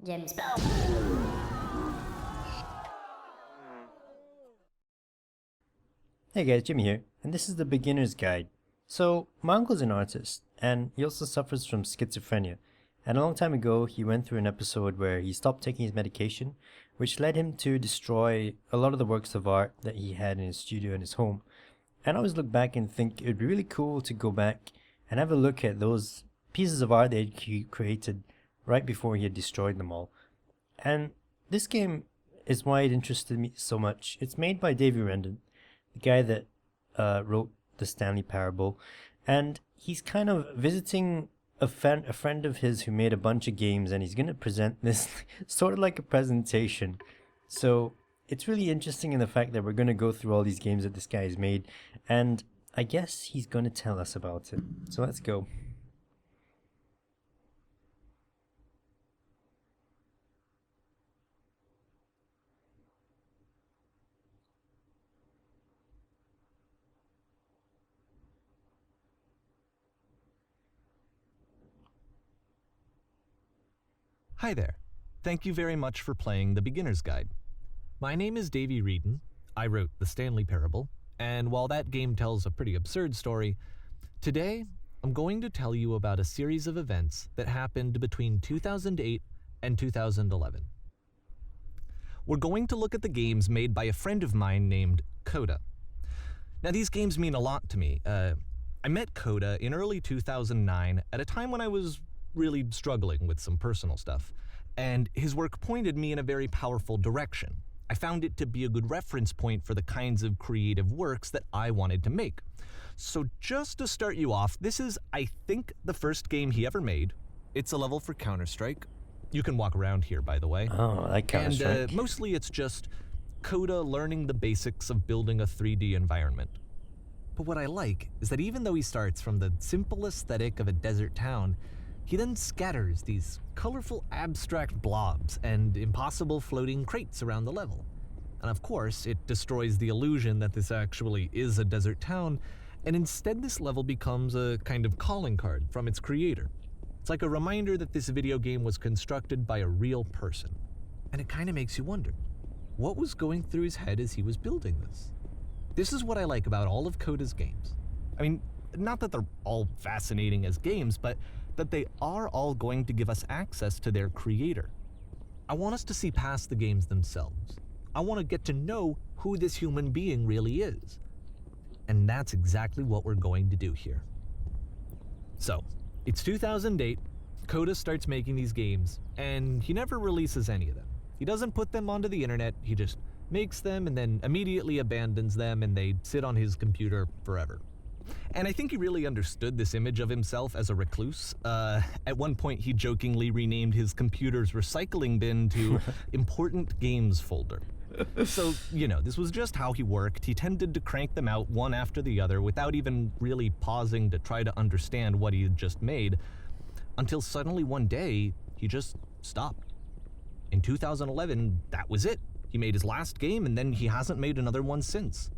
Gems. Hey guys, Jimmy here, and this is the beginner's guide. So, my uncle's an artist, and he also suffers from schizophrenia. And a long time ago, he went through an episode where he stopped taking his medication, which led him to destroy a lot of the works of art that he had in his studio in his home. And I always look back and think it would be really cool to go back and have a look at those pieces of art that he created right before he had destroyed them all. And this game is why it interested me so much. It's made by Davey Wreden, the guy that wrote the Stanley Parable, and he's kind of visiting a friend of his who made a bunch of games, and he's going to present this sort of like a presentation. So it's really interesting in the fact that we're going to go through all these games that this guy has made, and I guess he's going to tell us about it. So let's go. Hi there. Thank you very much for playing the Beginner's Guide. My name is Davey Wreden. I wrote the Stanley Parable, and while that game tells a pretty absurd story, today I'm going to tell you about a series of events that happened between 2008 and 2011. We're going to look at the games made by a friend of mine named Coda. Now, these games mean a lot to me. I met Coda in early 2009 at a time when I was really struggling with some personal stuff, and his work pointed me in a very powerful direction. I found it to be a good reference point for the kinds of creative works that I wanted to make. So just to start you off, this is, I think, the first game he ever made. It's a level for Counter-Strike. You can walk around here, by the way. Oh, I like Counter-Strike. And mostly it's just Coda learning the basics of building a 3D environment. But what I like is that even though he starts from the simple aesthetic of a desert town, he then scatters these colorful abstract blobs and impossible floating crates around the level. And of course, it destroys the illusion that this actually is a desert town, and instead this level becomes a kind of calling card from its creator. It's like a reminder that this video game was constructed by a real person. And it kind of makes you wonder, what was going through his head as he was building this? This is what I like about all of Coda's games. I mean, not that they're all fascinating as games, but that they are all going to give us access to their creator. I want us to see past the games themselves. I want to get to know who this human being really is. And that's exactly what we're going to do here. So, it's 2008, Coda starts making these games, and he never releases any of them. He doesn't put them onto the internet, he just makes them and then immediately abandons them, and they sit on his computer forever. And I think he really understood this image of himself as a recluse. At one point, he jokingly renamed his computer's recycling bin to Important Games Folder. So, you know, this was just how he worked. He tended to crank them out one after the other without even really pausing to try to understand what he had just made, until suddenly one day, he just stopped. In 2011, that was it. He made his last game, and then he hasn't made another one since.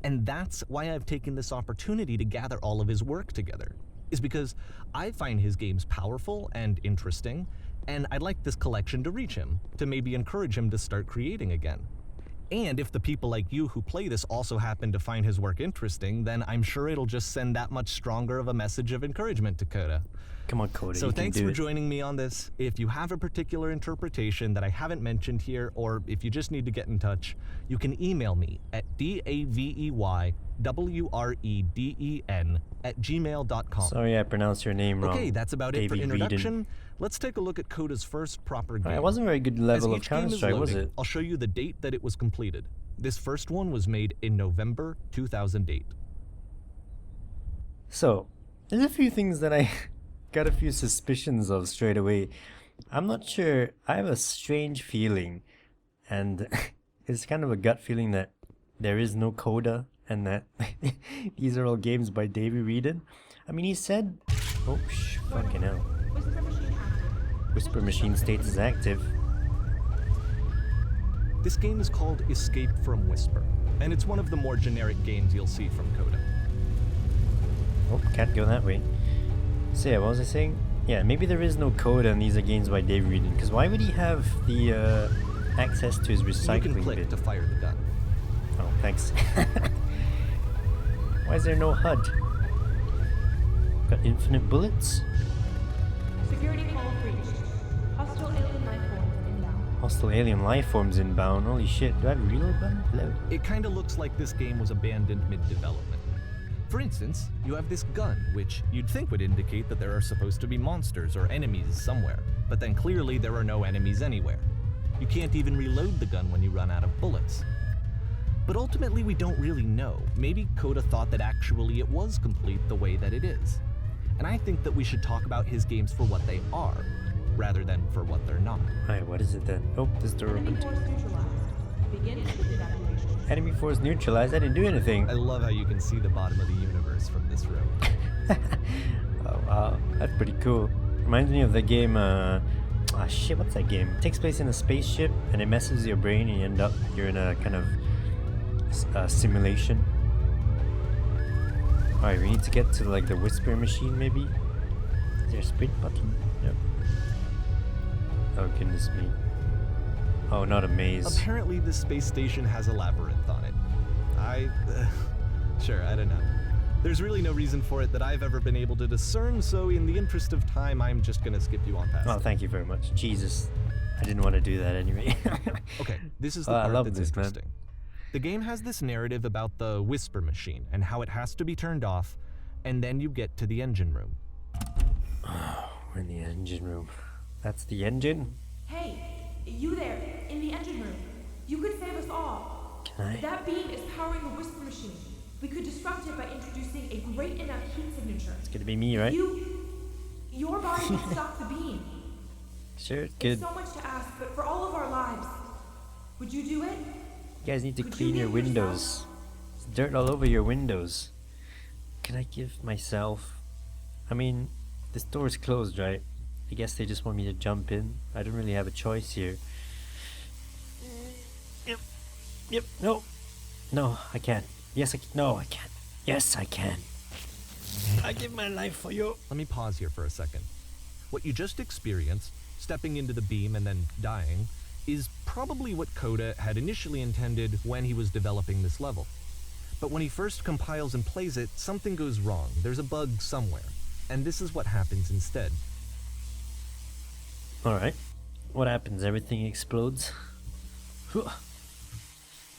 And that's why I've taken this opportunity to gather all of his work together, is because I find his games powerful and interesting, and I'd like this collection to reach him, to maybe encourage him to start creating again. And if the people like you who play this also happen to find his work interesting, then I'm sure it'll just send that much stronger of a message of encouragement to Coda. Come on, Coda. So thanks for it. joining me on this. If you have a particular interpretation that I haven't mentioned here, or if you just need to get in touch, you can email me at daveyWreden@gmail.com. Sorry, I pronounced your name wrong. Okay, that's about it for Davey introduction. Wreden. Let's take a look at Coda's first proper game. It wasn't a very good level of Counter-Strike, was it? I'll show you the date that it was completed. This first one was made in November 2008. So, there's a few things that I got a few suspicions of straight away. I'm not sure. I have a strange feeling, and it's kind of a gut feeling that there is no Coda, and that these are all games by Davey Wreden. I mean, he said, oh, fucking hell. Whisper Machine status is active. This game is called Escape from Whisper, and it's one of the more generic games you'll see from Coda. Oh, can't go that way. So yeah, what was I saying? Yeah, maybe there is no Coda and these are games by Davey Wreden, because why would he have the access to his recycling You can click bin? to fire the gun. Oh, thanks. Why is there no HUD? Got infinite bullets? Security call breached. Hostile alien life forms inbound. Hostile alien life forms inbound. Holy shit, do I have a reload button? Hello? It kinda looks like this game was abandoned mid-development. For instance, you have this gun, which you'd think would indicate that there are supposed to be monsters or enemies somewhere, but then clearly there are no enemies anywhere. You can't even reload the gun when you run out of bullets. But ultimately we don't really know. Maybe Coda thought that actually it was complete the way that it is. And I think that we should talk about his games for what they are, rather than for what they're not. Alright, what is it then? Oh, this door Enemy opened. force neutralized. Begin evacuation. Enemy force neutralized. I didn't do anything. I love how you can see the bottom of the universe from this room. Oh wow, that's pretty cool. Reminds me of the game, shit, what's that game? It takes place in a spaceship and it messes your brain and you end up, you're in a kind of simulation. Alright, we need to get to like the whisper machine maybe? Is there a sprint button? Yep. Oh goodness me. Oh, not a maze. Apparently this space station has a labyrinth on it. Sure, I don't know. There's really no reason for it that I've ever been able to discern, so in the interest of time, I'm just gonna skip you on past Oh, it. thank you very much. Jesus. I didn't want to do that anyway. Okay, this is the I part love that's this, man. interesting. The game has this narrative about the whisper machine and how it has to be turned off, and then you get to the engine room. Oh, we're in the engine room. That's the engine? Hey, you there, in the engine room. You could save us all. Can I? That beam is powering the whisper machine. We could disrupt it by introducing a great enough heat signature. It's gonna be me, right? Your body can stop the beam. Sure, It's good. so much to ask, but for all of our lives, would you do it? You guys need to Could you clean your give windows. yourself- There's dirt all over your windows. Can I give myself... I mean, this door is closed, right? I guess they just want me to jump in. I don't really have a choice here. Yep, no. No, I can't. Yes, no, I can't. Yes, I can. I give my life for you. Let me pause here for a second. What you just experienced, stepping into the beam and then dying, is probably what Coda had initially intended when he was developing this level. But when he first compiles and plays it, something goes wrong. There's a bug somewhere. And this is what happens instead. Alright. What happens? Everything explodes?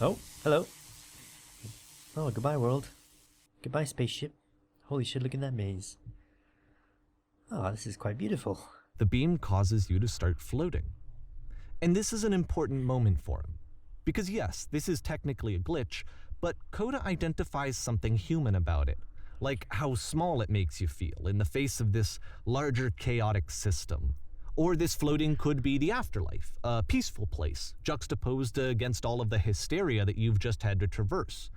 Oh, hello. Oh, goodbye, world. Goodbye, spaceship. Holy shit, look at that maze. Oh, this is quite beautiful. The beam causes you to start floating. And this is an important moment for him. Because yes, this is technically a glitch, but Coda identifies something human about it. Like how small it makes you feel in the face of this larger chaotic system. Or this floating could be the afterlife, a peaceful place, juxtaposed against all of the hysteria that you've just had to traverse.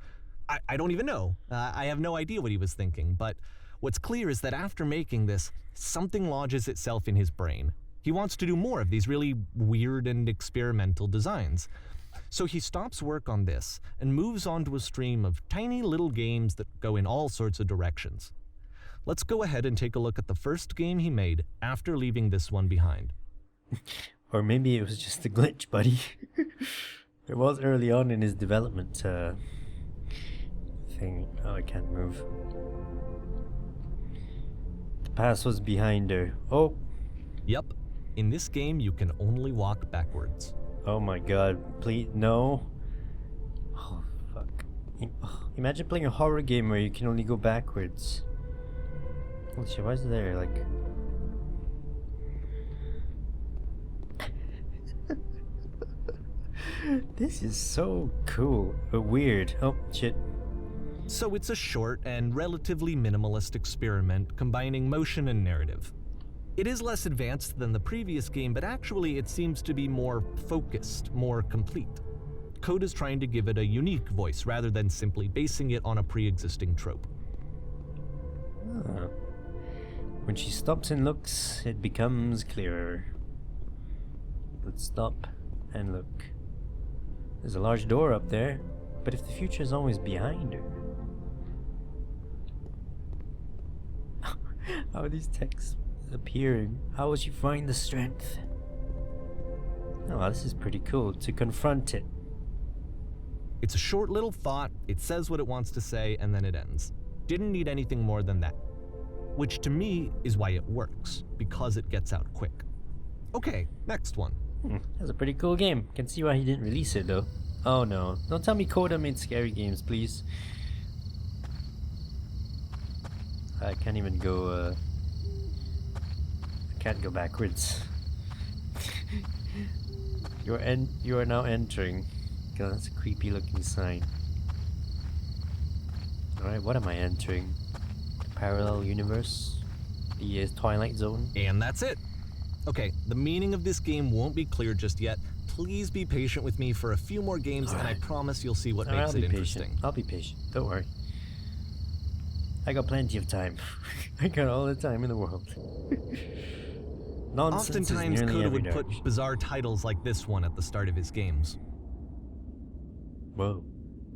I don't even know. I have no idea what he was thinking, but what's clear is that after making this, something lodges itself in his brain. He wants to do more of these really weird and experimental designs. So he stops work on this and moves on to a stream of tiny little games that go in all sorts of directions. Let's go ahead and take a look at the first game he made after leaving this one behind. Or maybe it was just a glitch, buddy. It was early on in his development thing. Oh, I can't move. The past was behind her. Oh, Yup, in this game you can only walk backwards. oh my god. Please, no. Oh, fuck. Imagine playing a horror game where you can only go backwards. Holy shit, why is there like... This is so cool. Weird. Oh, shit. So it's a short and relatively minimalist experiment combining motion and narrative. It is less advanced than the previous game, but actually it seems to be more focused, more complete. Coda's trying to give it a unique voice rather than simply basing it on a pre-existing trope. Ah. When she stops and looks, it becomes clearer. Let's stop and look. There's a large door up there, but if the future is always behind her... How are these texts appearing. How would you find the strength? Oh, this is pretty cool. To confront it. It's a short little thought, it says what it wants to say, and then it ends. Didn't need anything more than that. Which to me is why it works, because it gets out quick. Okay, next one. That's a pretty cool game. Can see why he didn't release it though. Oh no. Don't tell me Coda made scary games, please. I can't even go, I can't go backwards. You are now entering. God, that's a creepy looking sign. Alright, what am I entering? Parallel universe? The Twilight Zone? And that's it. Okay, the meaning of this game won't be clear just yet. Please be patient with me for a few more games, and I promise you'll see what makes it interesting. I'll be patient. Don't worry. I got plenty of time. I got all the time in the world. Nonsense. Oftentimes, Coda would put direction. bizarre titles like this one at the start of his games. Whoa.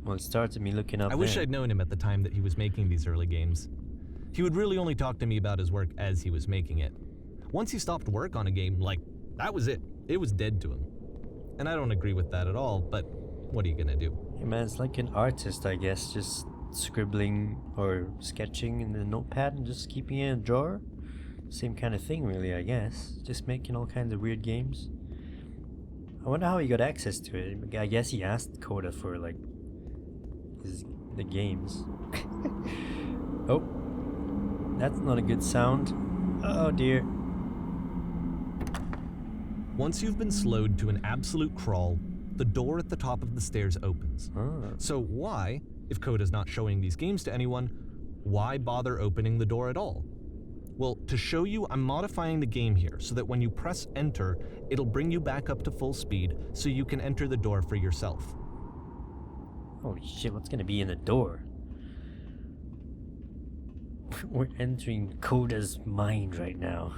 Well, it started me looking up I wish there. I'd known him at the time that he was making these early games. He would really only talk to me about his work as he was making it. Once he stopped work on a game, like, that was it. It was dead to him. And I don't agree with that at all, but what are you gonna do? Hey man, it's like an artist, I guess, just scribbling or sketching in the notepad and just keeping it in a drawer. Same kind of thing, really, I guess. Just making all kinds of weird games. I wonder how he got access to it. I guess he asked Coda for, like, the games. Oh. That's not a good sound. Oh dear. Once you've been slowed to an absolute crawl, the door at the top of the stairs opens. Oh. So why, if Coda's not showing these games to anyone, why bother opening the door at all? Well, to show you, I'm modifying the game here so that when you press enter, it'll bring you back up to full speed so you can enter the door for yourself. Holy shit, what's gonna be in the door? We're entering Coda's mind right now.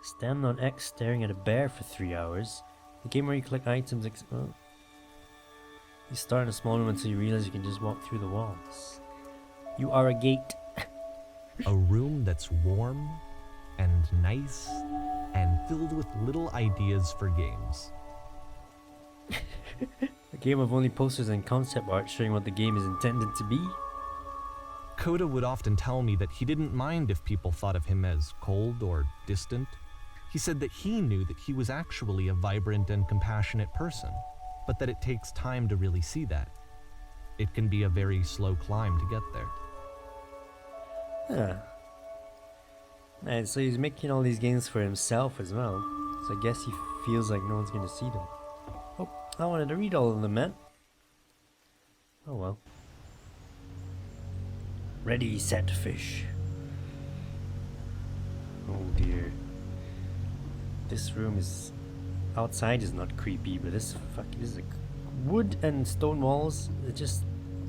Stand on X staring at a bear for 3 hours. The game where you collect items. Oh. You start in a small room until you realize you can just walk through the walls. You are a gate. A room that's warm and nice and filled with little ideas for games. A game of only posters and concept art showing what the game is intended to be. Coda would often tell me that he didn't mind if people thought of him as cold or distant. He said that he knew that he was actually a vibrant and compassionate person, but that it takes time to really see that. It can be a very slow climb to get there. Huh. And so he's making all these games for himself as well. So I guess he feels like no one's gonna see them. Oh, I wanted to read all of them, man. Oh well. Ready, set, fish. Oh dear. This room is... outside is not creepy, but this is like wood and stone walls. It just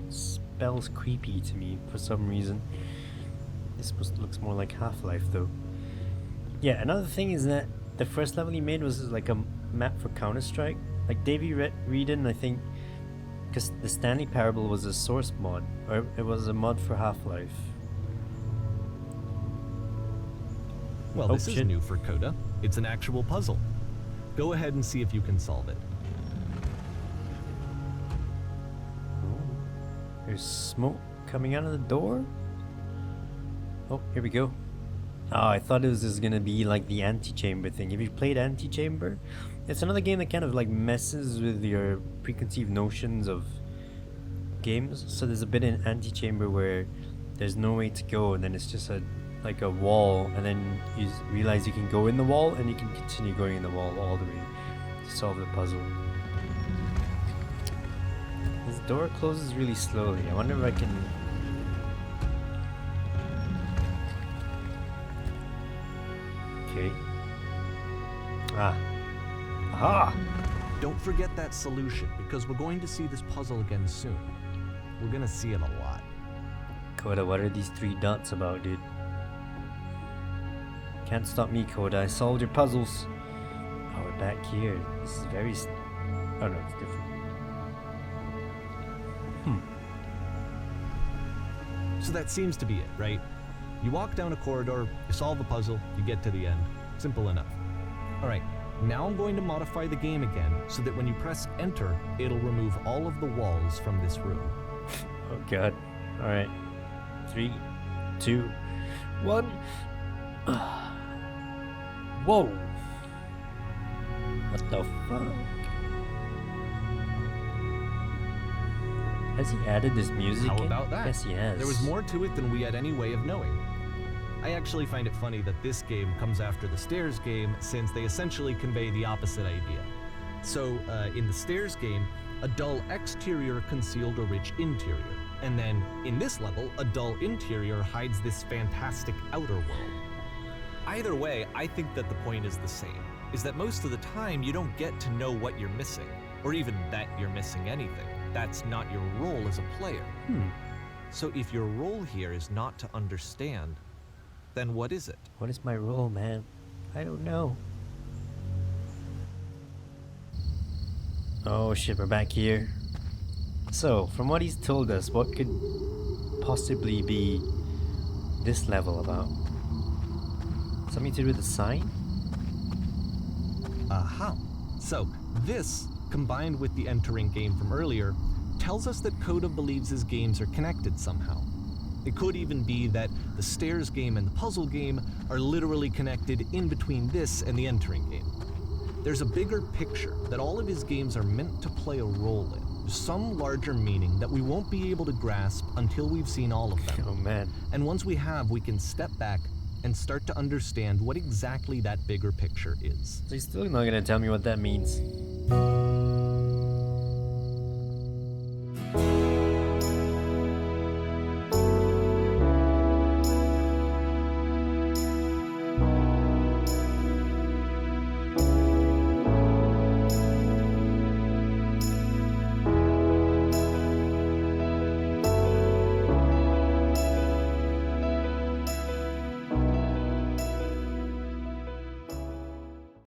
spells creepy to me for some reason. This looks more like Half-Life though. Yeah, another thing is that the first level he made was like a map for Counter-Strike. Like Davey Wreden, I think, because the Stanley Parable was a source mod, or it was a mod for Half-Life. Well, Oh, this is shit. new for Coda. It's an actual puzzle. Go ahead and see if you can solve it. There's smoke coming out of the door? Oh, here we go. Oh, I thought it was just gonna be like the Antechamber thing. Have you played Antechamber? It's another game that kind of like messes with your preconceived notions of games. So there's a bit in Antechamber where there's no way to go, and then it's just like a wall, and then you realize you can go in the wall, and you can continue going in the wall all the way to solve the puzzle. This door closes really slowly. I wonder if I can... Okay. Ah. Aha! Don't forget that solution, because we're going to see this puzzle again soon. We're gonna see it a lot. Coda, what are these 3 dots about, dude? Can't stop me, Coda. I solved your puzzles. Oh, we're back here. This is very... Oh no, it's different. So that seems to be it, right? You walk down a corridor, you solve a puzzle, you get to the end. Simple enough. Alright, now I'm going to modify the game again so that when you press enter, it'll remove all of the walls from this room. Oh god. Alright. 3, 2, 1. Whoa! What the fuck? Has he added this music How in? about that? Yes, he has. There was more to it than we had any way of knowing. I actually find it funny that this game comes after the Stairs game, since they essentially convey the opposite idea. So, in the Stairs game, a dull exterior concealed a rich interior. And then, in this level, a dull interior hides this fantastic outer world. Either way, I think that the point is the same, is that most of the time you don't get to know what you're missing, or even that you're missing anything. That's not your role as a player. So if your role here is not to understand, then what is it? What is my role, man? I don't know. Oh shit, we're back here. So, from what he's told us, what could possibly be this level about? Something to do with the sign? Aha. So, this, combined with the entering game from earlier, tells us that Coda believes his games are connected somehow. It could even be that the Stairs game and the puzzle game are literally connected in between this and the entering game. There's a bigger picture that all of his games are meant to play a role in. Some larger meaning that we won't be able to grasp until we've seen all of them. Oh man. And once we have, we can step back and start to understand what exactly that bigger picture is. So he's still not gonna tell me what that means.